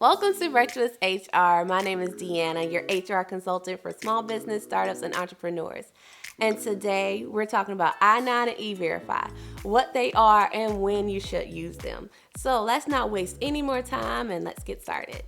Welcome to Virtuous HR. My name is Deanna, your HR consultant for small business, startups, and entrepreneurs. And today we're talking about I-9 and E-Verify, what they are and when you should use them. So let's not waste any more time and let's get started.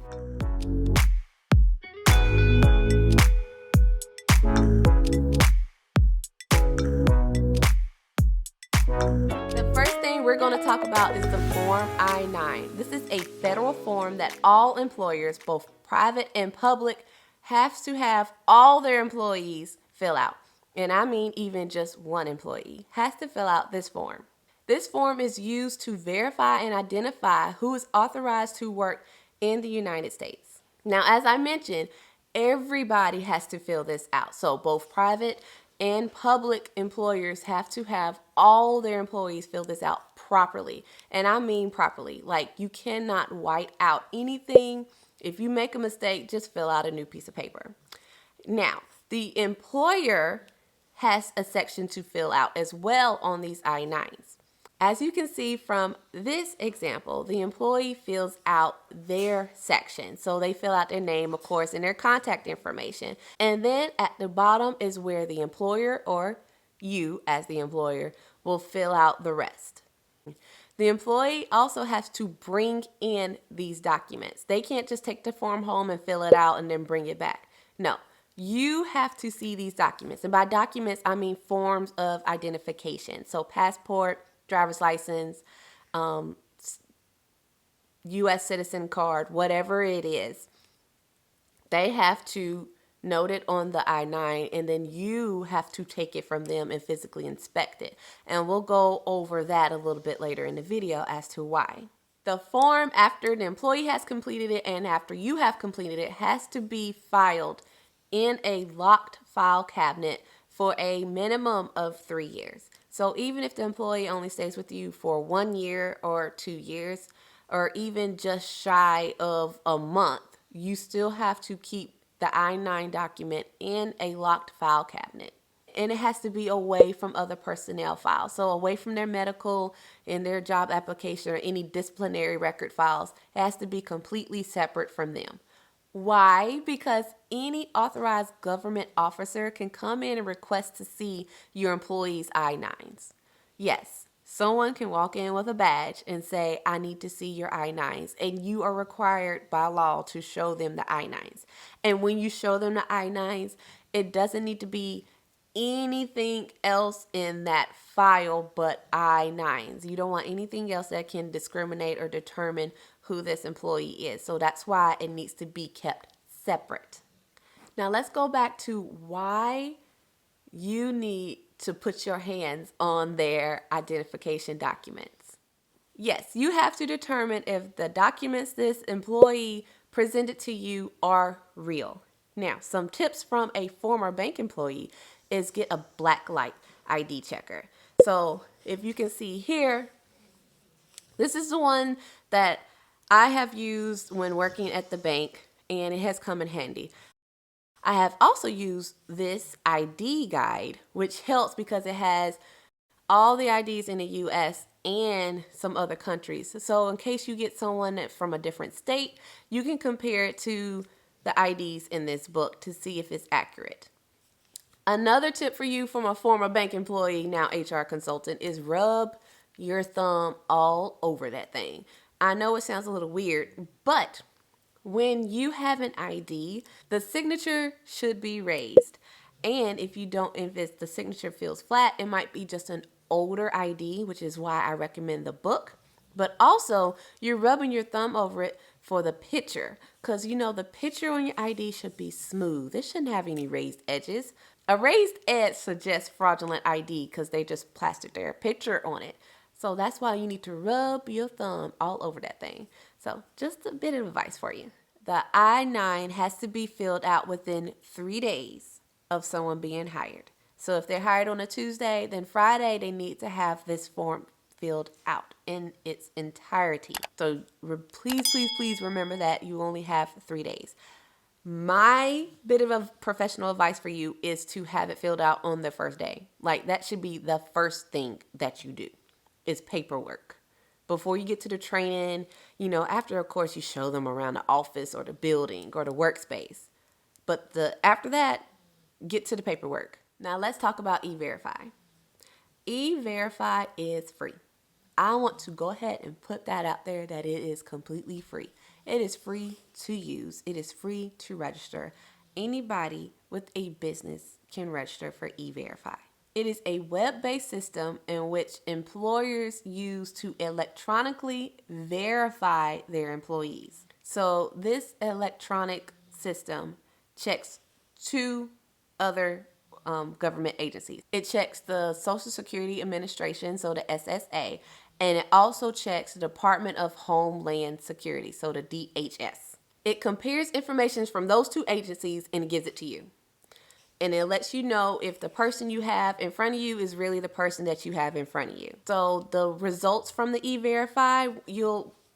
The first thing we're going to talk about is the Form I-9. This is a federal form that all employers, both private and public, have to have all their employees fill out. And I mean even just one employee has to fill out this form. This form is used to verify and identify who is authorized to work in the United States. Now, as I mentioned, everybody has to fill this out. So both private and public employers have to have all their employees fill this out properly. And I mean properly. Like, you cannot white out anything. If you make a mistake, just fill out a new piece of paper. Now, the employer has a section to fill out as well on these I-9s. As you can see from this example, the employee fills out their section. So they fill out their name, of course, and their contact information. And then at the bottom is where the employer, or you as the employer, will fill out the rest. The employee also has to bring in these documents. They can't just take the form home and fill it out and then bring it back. No, you have to see these documents. And by documents, I mean forms of identification. So passport, driver's license, U.S. citizen card, whatever it is. They have to note it on the I-9, and then you have to take it from them and physically inspect it. And we'll go over that a little bit later in the video as to why. The form, after the employee has completed it and after you have completed it, has to be filed in a locked file cabinet for a minimum of 3 years. So even if the employee only stays with you for 1 year or 2 years, or even just shy of a month, you still have to keep the I-9 document in a locked file cabinet. And it has to be away from other personnel files. So away from their medical and their job application or any disciplinary record files. It has to be completely separate from them. Why? Because any authorized government officer can come in and request to see your employee's I-9s. Yes, someone can walk in with a badge and say, I need to see your I-9s. And you are required by law to show them the I-9s. And when you show them the I-9s, it doesn't need to be anything else in that file but I-9s. You don't want anything else that can discriminate or determine who this employee is. So that's why it needs to be kept separate. Now let's go back to why you need to put your hands on their identification documents. Yes, you have to determine if the documents this employee presented to you are real. Now, some tips from a former bank employee is get a black light ID checker. So if you can see here, this is the one that I have used when working at the bank, and it has come in handy. I have also used this ID guide, which helps because it has all the IDs in the US and some other countries. So in case you get someone from a different state, you can compare it to the IDs in this book to see if it's accurate. Another tip for you from a former bank employee, now HR consultant, is rub your thumb all over that thing. I know it sounds a little weird, but when you have an ID, the signature should be raised. And if the signature feels flat, it might be just an older ID, which is why I recommend the book. But also, you're rubbing your thumb over it for the picture, because the picture on your ID should be smooth. It shouldn't have any raised edges. A raised edge suggests fraudulent ID because they just plastered their picture on it. So that's why you need to rub your thumb all over that thing. So just a bit of advice for you. The I-9 has to be filled out within 3 days of someone being hired. So if they're hired on a Tuesday, then Friday they need to have this form filled out in its entirety. So please remember that you only have 3 days. My bit of professional advice for you is to have it filled out on the first day. Like, that should be the first thing that you do, is paperwork before you get to the training, after, of course, you show them around the office or the building or the workspace. But after that, get to the paperwork. Now let's talk about E-Verify. E-Verify is free. I want to go ahead and put that out there that it is completely free. It is free to use. It is free to register. Anybody with a business can register for E-Verify. It is a web-based system in which employers use to electronically verify their employees. So this electronic system checks two other government agencies. It checks the Social Security Administration, so the SSA, and it also checks the Department of Homeland Security, so the DHS. It compares information from those two agencies and gives it to you. And it lets you know if the person you have in front of you is really the person that you have in front of you. So the results from the E-Verify,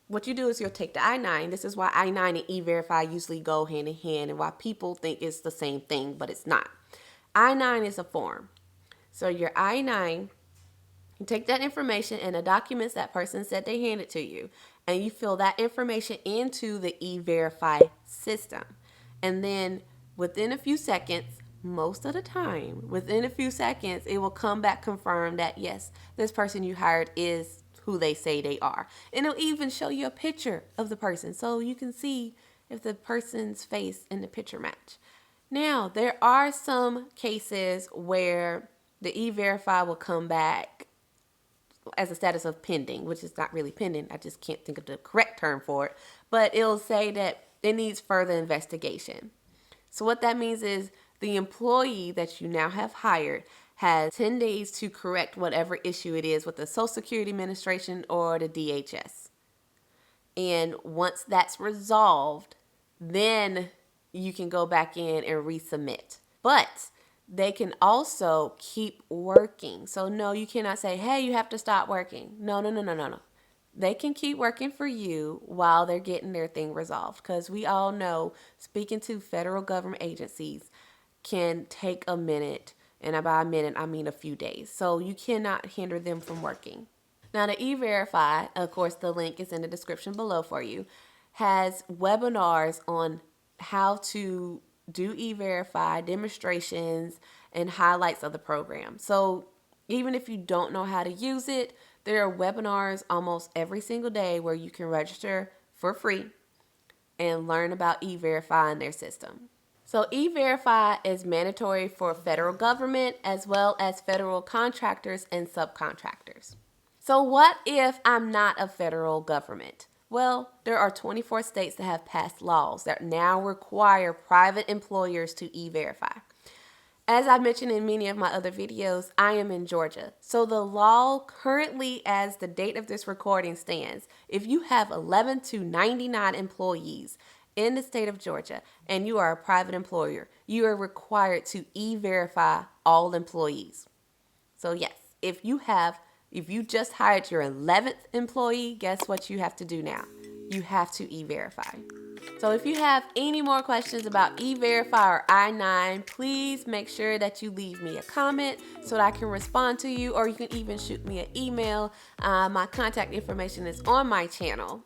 what you do is you'll take the I-9. This is why I-9 and E-Verify usually go hand in hand and why people think it's the same thing, but it's not. I-9 is a form. So your I-9, you take that information and the documents that person said they handed to you, and you fill that information into the E-Verify system. And then within a few seconds, most of the time, within a few seconds, it will come back confirmed that yes, this person you hired is who they say they are. And it'll even show you a picture of the person so you can see if the person's face and the picture match. Now, there are some cases where the E-Verify will come back as a status of pending, which is not really pending. I just can't think of the correct term for it. But it'll say that it needs further investigation. So what that means is the employee that you now have hired has 10 days to correct whatever issue it is with the Social Security Administration or the DHS. And once that's resolved, then you can go back in and resubmit. But they can also keep working. So no, you cannot say, hey, you have to stop working. No. They can keep working for you while they're getting their thing resolved. Because we all know speaking to federal government agencies can take a minute. And by a minute, I mean a few days. So you cannot hinder them from working. Now the E-Verify, of course, the link is in the description below for you, has webinars on how to do E-Verify, demonstrations, and highlights of the program. So even if you don't know how to use it, there are webinars almost every single day where you can register for free and learn about E-Verify in their system. So E-Verify is mandatory for federal government as well as federal contractors and subcontractors. So what if I'm not a federal government? Well, there are 24 states that have passed laws that now require private employers to E-Verify. As I mentioned in many of my other videos, I am in Georgia. So the law currently, as the date of this recording stands, if you have 11 to 99 employees in the state of Georgia and you are a private employer, you are required to E-Verify all employees. So yes, if you just hired your 11th employee, guess what you have to do now? You have to E-Verify. So if you have any more questions about E-Verify or I-9, please make sure that you leave me a comment so that I can respond to you, or you can even shoot me an email. My contact information is on my channel.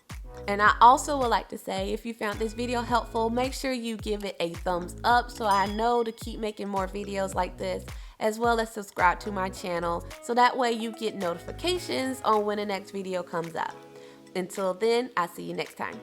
And I also would like to say, if you found this video helpful, make sure you give it a thumbs up so I know to keep making more videos like this, as well as subscribe to my channel so that way you get notifications on when the next video comes up. Until then, I'll see you next time.